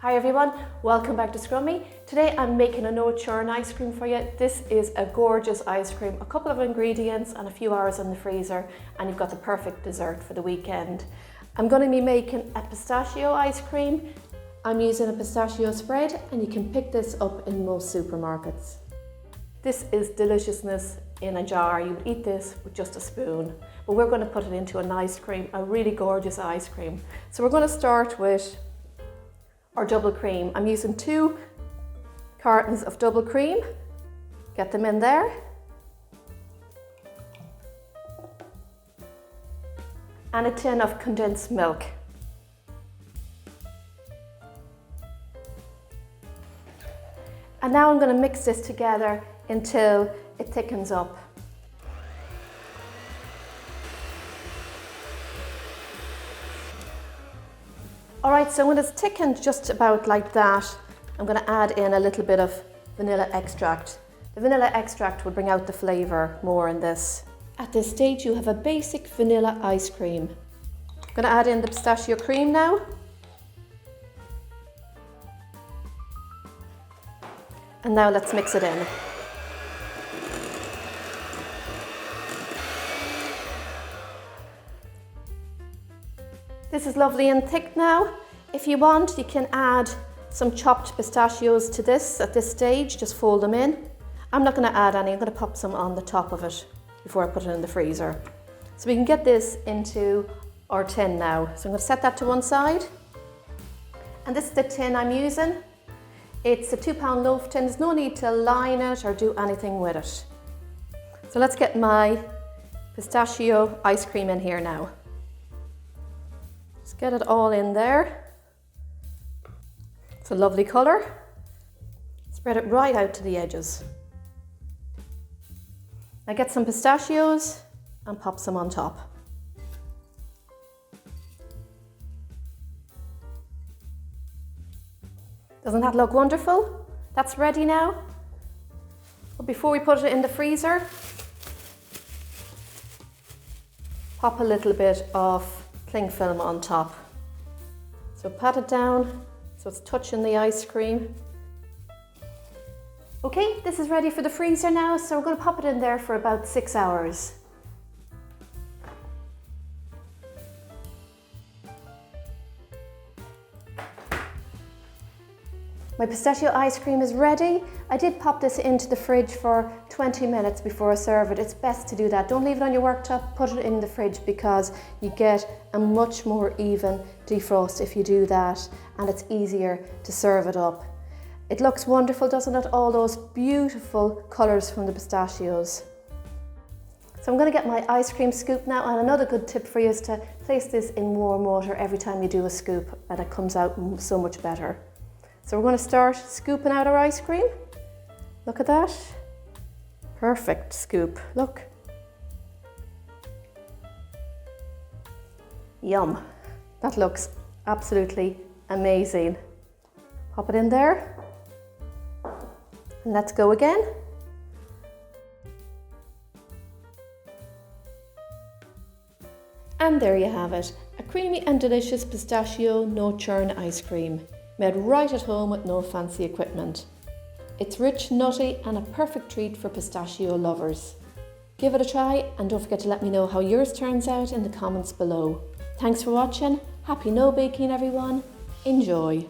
Hi everyone, welcome back to Scrummy. Today I'm making a no-churn ice cream for you. This is a gorgeous ice cream, a couple of ingredients and a few hours in the freezer, and you've got the perfect dessert for the weekend. I'm going to be making a pistachio ice cream. I'm using a pistachio spread, and you can pick this up in most supermarkets. This is deliciousness in a jar. You would eat this with just a spoon, but we're going to put it into an ice cream, a really gorgeous ice cream. So we're going to start with our double cream. I'm using 2 cartons of double cream. Get them in there. And a tin of condensed milk. And now I'm going to mix this together until it thickens up. Alright, so when it's thickened just about like that, I'm going to add in a little bit of vanilla extract. The vanilla extract will bring out the flavour more in this. At this stage you have a basic vanilla ice cream. I'm going to add in the pistachio cream now. And now let's mix it in. This is lovely and thick now. If you want, you can add some chopped pistachios to this at this stage, just fold them in. I'm not going to add any, I'm going to pop some on the top of it before I put it in the freezer. So we can get this into our tin now. So I'm going to set that to one side. And this is the tin I'm using. It's a 2-pound loaf tin. There's no need to line it or do anything with it. So let's get my pistachio ice cream in here now. Just get it all in there. It's a lovely colour. Spread it right out to the edges. Now get some pistachios and pop some on top. Doesn't that look wonderful? That's ready now. But before we put it in the freezer, pop a little bit of cling film on top. So pat it down so it's touching the ice cream. Okay, this is ready for the freezer now, so we're going to pop it in there for about 6 hours. My pistachio ice cream is ready. I did pop this into the fridge for 20 minutes before I serve it. It's best to do that. Don't leave it on your worktop, put it in the fridge because you get a much more even defrost if you do that, and it's easier to serve it up. It looks wonderful, doesn't it? All those beautiful colours from the pistachios. So I'm going to get my ice cream scoop now, and another good tip for you is to place this in warm water every time you do a scoop, and it comes out so much better. So we're going to start scooping out our ice cream. Look at that. Perfect scoop. Look. Yum. That looks absolutely amazing. Pop it in there. And let's go again. And there you have it. A creamy and delicious pistachio no-churn ice cream, made right at home with no fancy equipment. It's rich, nutty, and a perfect treat for pistachio lovers. Give it a try, and don't forget to let me know how yours turns out in the comments below. Thanks for watching. Happy no baking, everyone. Enjoy.